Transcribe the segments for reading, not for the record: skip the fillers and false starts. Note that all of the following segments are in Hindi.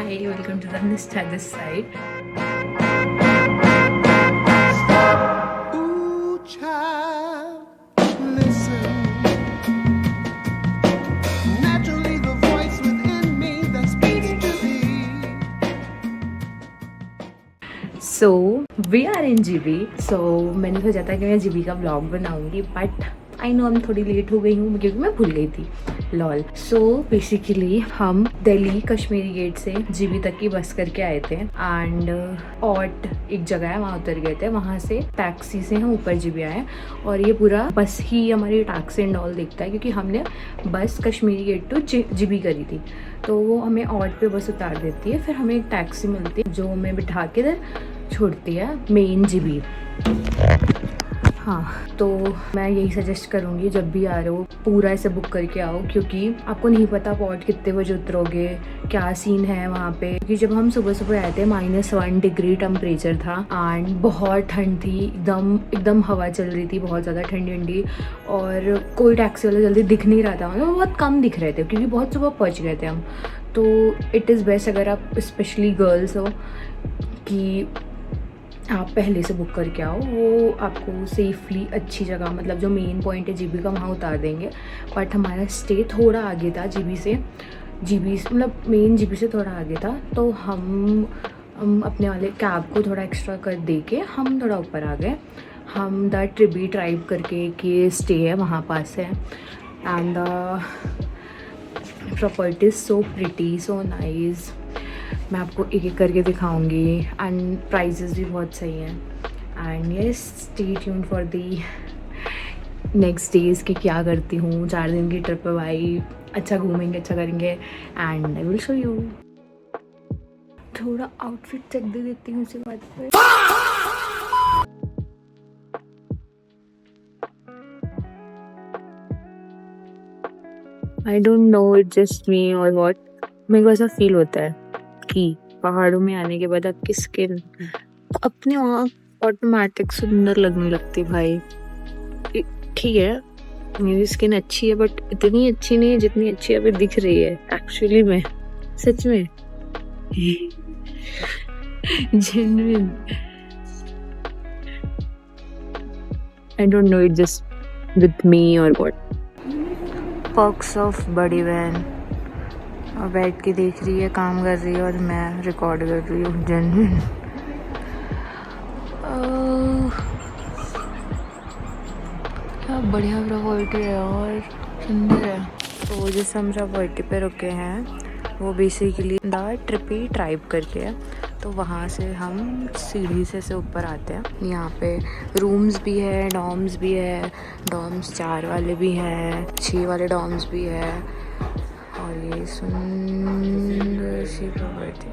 Hi, welcome to the Nistha this side. Ooh, child, listen. Naturally, the voice within me that speaks to thee. So we are in GB. So मैंने सोचा था कि मैं GB का ब्लॉग बनाऊंगी, बट आई नो मैं थोड़ी लेट हो गई हूँ क्योंकि मैं भूल गई थी लॉल. सो बेसिकली हम दिल्ली कश्मीरी गेट से GB तक की बस करके आए थे एंड ऑट एक जगह है वहाँ उतर गए थे. वहाँ से टैक्सी से हम ऊपर GB आए और ये पूरा बस ही हमारी टैक्सी एंड ऑल देखता है क्योंकि हमने बस कश्मीरी गेट टू GB करी थी. तो वो हमें ऑट पे बस उतार देती है, फिर हमें एक टैक्सी मिलती है जो हमें बिठा के इधर छोड़ती है मेन GB. हाँ, तो मैं यही सजेस्ट करूँगी जब भी आ रहे हो पूरा ऐसे बुक करके आओ, क्योंकि आपको नहीं पता पॉट कितने बजे उतरोगे, क्या सीन है वहाँ पे. क्योंकि जब हम सुबह सुबह आए थे -1 डिग्री टेम्परेचर था एंड बहुत ठंड थी, एकदम हवा चल रही थी, बहुत ज़्यादा ठंडी और कोई टैक्सी वाला जल्दी दिख नहीं रहा था. मतलब बहुत कम दिख रहे थे क्योंकि बहुत सुबह पहुँच गए थे हम. तो इट इज़ बेस्ट अगर आप स्पेशली गर्ल्स हो कि आप पहले से बुक करके आओ. वो आपको सेफली अच्छी जगह, मतलब जो मेन पॉइंट है GB का, वहाँ उतार देंगे. बट हमारा स्टे थोड़ा आगे था GB से मतलब मेन GB से थोड़ा आगे था. तो हम अपने वाले कैब को थोड़ा एक्स्ट्रा कर दे के हम थोड़ा ऊपर आ गए. हम द ट्रिबी ट्राइब करके के स्टे है वहाँ पास है and property is so pretty, so nice. मैं आपको एक एक करके दिखाऊंगी एंड प्राइजेस भी बहुत सही हैं. And yes, stay tuned for the next days कि क्या करती हूँ. 4 दिन की ट्रिप है भाई, अच्छा घूमेंगे, अच्छा करेंगे and I will show you. थोड़ा आउटफिट चेक दे देती हूँ इसी बात पे. I don't know it just me और वॉट, मेरे को ऐसा फील होता है कि पहाड़ों में आने के बाद आपकी स्किन अपने आप ऑटोमेटिक सुंदर लगने लगती भाई. ठीक है, मेरी स्किन अच्छी है बट इतनी अच्छी नहीं है जितनी अच्छी अभी दिख रही है एक्चुअली में, सच में. Genuine. I don't know it just with me और व्हाट. पर्क्स ऑफ बड़ी बहन. और बैठ के देख रही है, काम कर रही है और मैं रिकॉर्ड कर रही हूँ. जेन्युइन. क्या बढ़िया प्रॉपर्टी है और सुंदर है. तो जैसे हम प्रॉपर्टी पे रुके हैं वो बेसिकली द ट्रिपी ट्राइब करके है. तो वहाँ से हम सीढ़ी से ऊपर आते हैं. यहाँ पे रूम्स भी है, डॉर्म्स भी है. डॉर्म्स 4 वाले भी हैं, 6 वाले डॉर्म्स भी है. और ये सुंदर सी प्रॉपर्टी.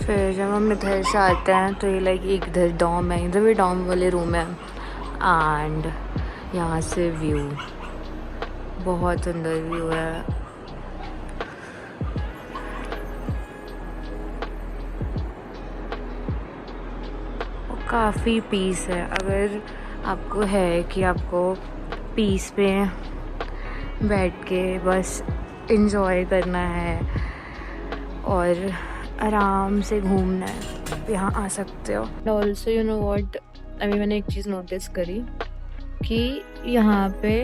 फिर जब हम इधर से आते हैं तो ये लाइक एक इधर डॉम है, इधर भी डॉम वाले रूम है. एंड यहाँ से व्यू, बहुत सुंदर व्यू है. और काफ़ी पीस है. अगर आपको है कि आपको पीस पे बैठ के बस इंजॉय करना है और आराम से घूमना है, यहाँ आ सकते हो. ऑल्सो यू नो व्हाट, अभी मैंने एक चीज़ नोटिस करी कि यहाँ पे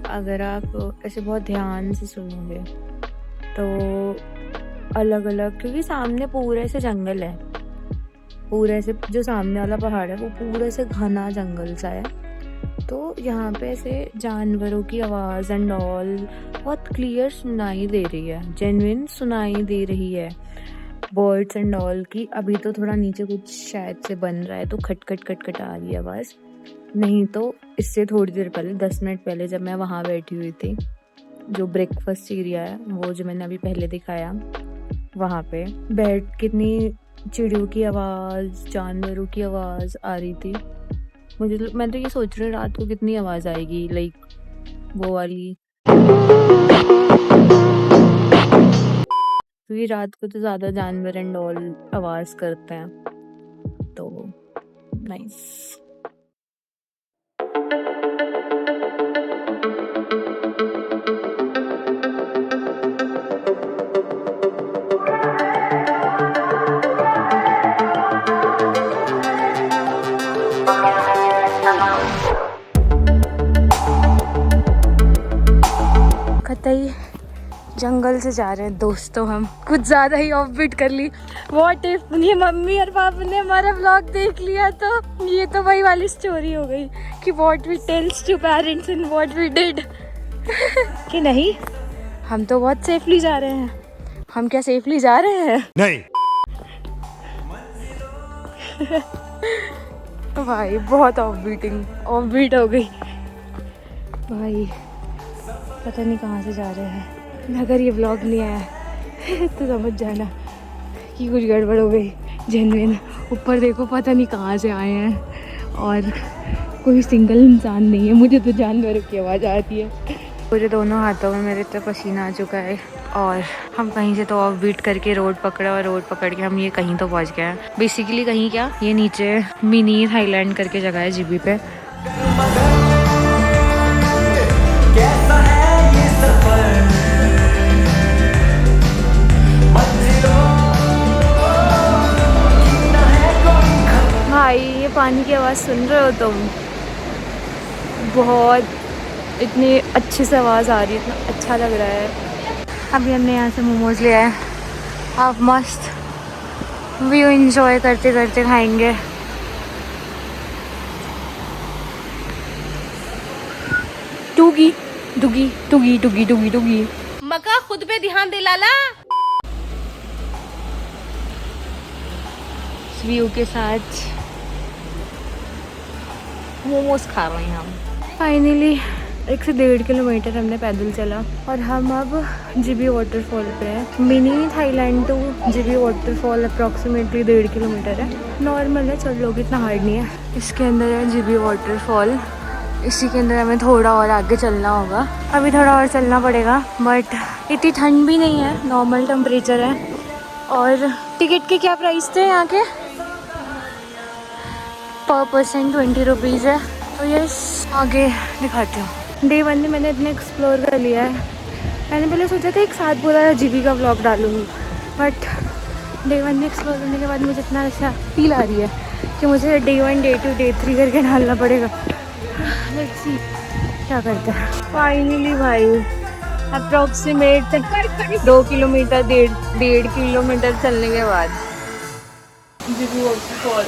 अगर आप ऐसे बहुत ध्यान से सुनोगे तो अलग अलग, क्योंकि सामने पूरे से जंगल है, पूरे से जो सामने वाला पहाड़ है वो पूरे से घना जंगल सा है. तो यहाँ पे ऐसे जानवरों की आवाज़ एंड ऑल बहुत क्लियर सुनाई दे रही है, जेन्युइन सुनाई दे रही है. बर्ड्स एंड ऑल की. अभी तो थोड़ा नीचे कुछ शायद से बन रहा है तो खट आ रही है आवाज़. नहीं तो इससे थोड़ी देर पहले, 10 मिनट पहले, जब मैं वहाँ बैठी हुई थी, जो ब्रेकफास्ट एरिया है वो जो मैंने अभी पहले दिखाया, वहाँ पे बैठ कितनी चिड़ियों की आवाज़, जानवरों की आवाज़ आ रही थी. मैं तो ये सोच रही हूँ रात को कितनी आवाज़ आएगी, लाइक वो वाली, क्योंकि रात को तो ज़्यादा जानवर एंड ऑल आवाज़ करते हैं. तो नाइस. कतई जंगल से जा रहे हैं दोस्तों। हम कुछ ज़्यादा ही ऑफ बीट कर ली। व्हाट इफ ये मम्मी और पापा ने हमारा व्लॉग देख लिया तो ये तो वही वाली स्टोरी हो गई कि what we tells to parents and what we did. कि नहीं, हम तो बहुत सेफली जा रहे हैं। हम क्या सेफली जा रहे हैं? नहीं। भाई बहुत ऑफ बीट हो गई भाई। पता नहीं कहाँ से जा रहे हैं। अगर ये व्लॉग नहीं आया तो समझ जाना कि कुछ गड़बड़ हो गई जेन्युइन। ऊपर देखो पता नहीं कहाँ से आए हैं और कोई सिंगल इंसान नहीं है। मुझे तो जानवरों की आवाज़ आती है। पूरे दोनों हाथों में मेरे तो पसीना आ चुका है और हम कहीं से तो ऑफ बीट करके रोड पकड़ा और रोड पकड़ के हम ये कहीं तो पहुंच गए हैं। बेसिकली कहीं क्या, ये नीचे मिनी थाईलैंड करके जगह है जीबी पे। भाई ये पानी की आवाज़ सुन रहे हो तुम? बहुत इतनी अच्छी से आवाज़ आ रही है, इतना अच्छा लग रहा है। अभी हमने यहाँ से मोमोज लिया है। आप मस्त व्यू एंजॉय करते करते खाएंगे। टूगी डुगी टूगी टूगी टूगी टूगी। मका खुद पे ध्यान दे लाला। व्यू के साथ मोमोज खा रहे हैं हम। फाइनली 1 से 1.5 किलोमीटर हमने पैदल चला और हम अब जीबी वाटरफॉल पे हैं। Mini Thailand two GB waterfall approximately 1.5 kilometre है। नॉर्मल है, चल लोग, इतना हार्ड नहीं है। इसके अंदर है जीबी वाटरफॉल। इसी के अंदर हमें थोड़ा और आगे चलना होगा। अभी थोड़ा और चलना पड़ेगा बट इतनी ठंड भी नहीं है, नॉर्मल टेम्परेचर है। और टिकट के क्या प्राइस थे यहाँ के? पर पर्सन 20 रुपीज़ है। तो यस, आगे दिखाती हूँ। डे 1 में मैंने इतना एक्सप्लोर कर लिया है। मैंने पहले सोचा था एक साथ पूरा जीबी का व्लॉग डालूँगी बट डे 1 में एक्सप्लोर करने के बाद मुझे इतना अच्छा फील आ रही है कि मुझे डे 1, डे 2, डे 3 करके डालना पड़ेगा। लेट्स सी क्या करते हैं। फाइनली भाई अप्रॉक्सीमेट 2 किलोमीटर 1.5 किलोमीटर चलने के बाद जीबी वाटरफॉल।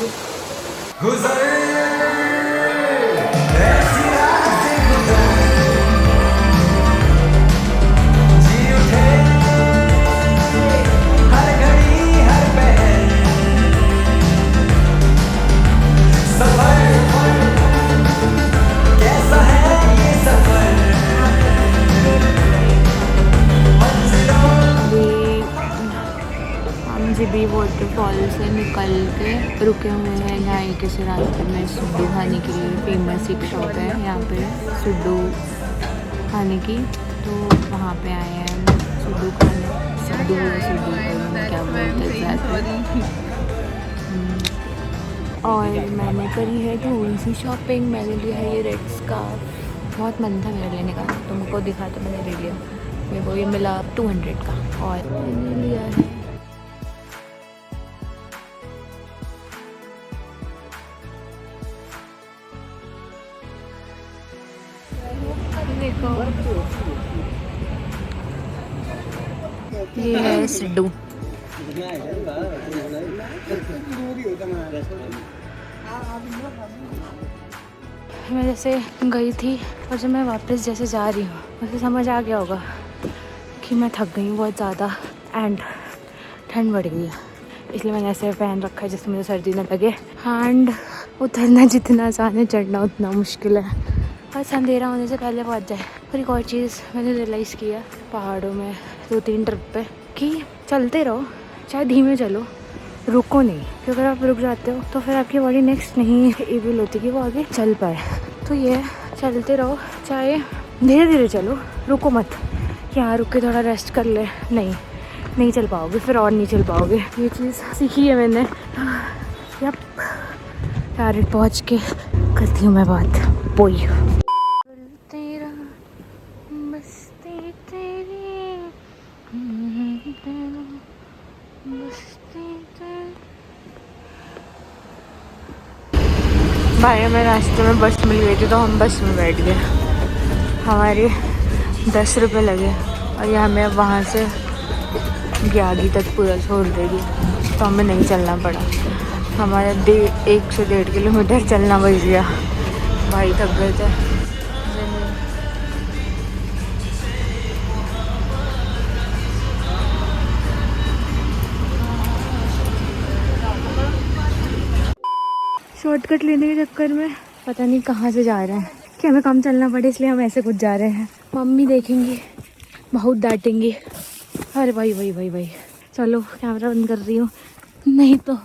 जीबी वाटरफॉल से निकल के रुके हुए हैं यहाँ एक ऐसे रास्ते में सुड्डू खाने के लिए। फेमस एक शॉप है यहाँ पे सुड्डू खाने की, तो वहाँ पे आए हैं सुड्डू खाने। सुड्डू क्या बोलते हैं। और मैंने करी है थोड़ी सी शॉपिंग। मैंने लिया है ये रेड स्कार्फ। बहुत मन था मेरा लेने का, तुमको दिखा तो मैंने ले लिया। मेरे को ये मिला 200 का। और मैंने लिया है ये है सिड्डू। मैं जैसे गई थी और जब मैं वापस जैसे जा रही हूँ मुझे समझ आ गया होगा कि मैं थक गई हूँ बहुत ज़्यादा एंड ठंड बढ़ गई है। इसलिए मैंने ऐसे पहन रखा है जिससे मुझे सर्दी न लगे। एंड उतरना जितना आसान है चढ़ना उतना मुश्किल है। बस अंधेरा होने से पहले पहुंच जाए। और एक और चीज़ मैंने रियलाइज़ किया पहाड़ों में 2-3 ट्रिप पे कि चलते रहो, चाहे धीमे चलो, रुको नहीं। क्योंकि अगर आप रुक जाते हो तो फिर आपकी बॉडी नेक्स्ट नहीं एबल होती कि वो आगे चल पाए। तो ये चलते रहो, चाहे धीरे धीरे चलो, रुको मत कि हाँ रुक के थोड़ा रेस्ट कर ले। नहीं चल पाओगे, फिर और नहीं चल पाओगे। ये चीज़ सीखी है मैंने। यप, डायरेक्ट पहुँच के करती हूँ मैं बात। बोई भाई हमें रास्ते में बस मिल गई थी तो हम बस में बैठ गए। हमारी 10 रुपये लगे और ये हमें वहाँ से ग्यागी तक पूरा छोड़ देगी, तो हमें नहीं चलना पड़ा। हमारा 1 से 1.5 किलोमीटर चलना बच गया। भाई थक गए थे। शॉर्टकट लेने के चक्कर में पता नहीं कहाँ से जा रहे हैं कि हमें कम चलना पड़े, इसलिए हम ऐसे कुछ जा रहे हैं। मम्मी देखेंगी, बहुत डांटेंगी। अरे भाई चलो कैमरा बंद कर रही हूँ, नहीं तो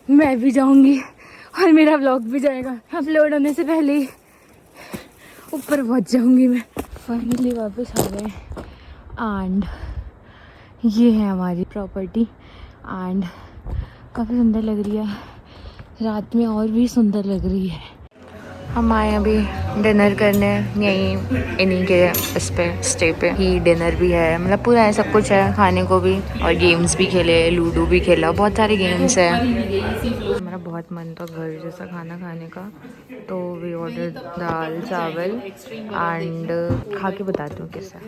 मैं भी जाऊँगी और मेरा व्लॉग भी जाएगा। अपलोड होने से पहले ही ऊपर पहुँच जाऊँगी मैं। फाइनली वापस आ गए एंड ये है हमारी प्रॉपर्टी एंड काफ़ी सुंदर लग रही है, रात में और भी सुंदर लग रही है। हम आए अभी डिनर करने, यहीं इन्हीं के इस पे स्टे पे ही डिनर भी है, मतलब पूरा है, सब कुछ है खाने को भी और गेम्स भी खेले, लूडो भी खेला, बहुत सारे गेम्स है। हमारा बहुत मन था घर जैसा खाना खाने का, तो वी ऑर्डर दाल चावल एंड खा के बताती हूँ कैसा।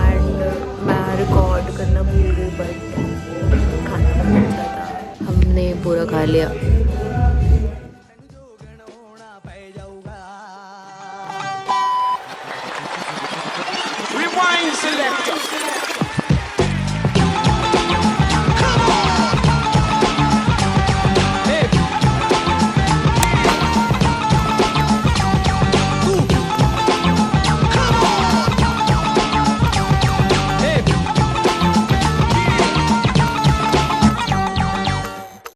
एंड मैं रिकॉर्ड करना भूल गई, बट खाना बहुत अच्छा था, हमने पूरा खा लिया। Rewind selector.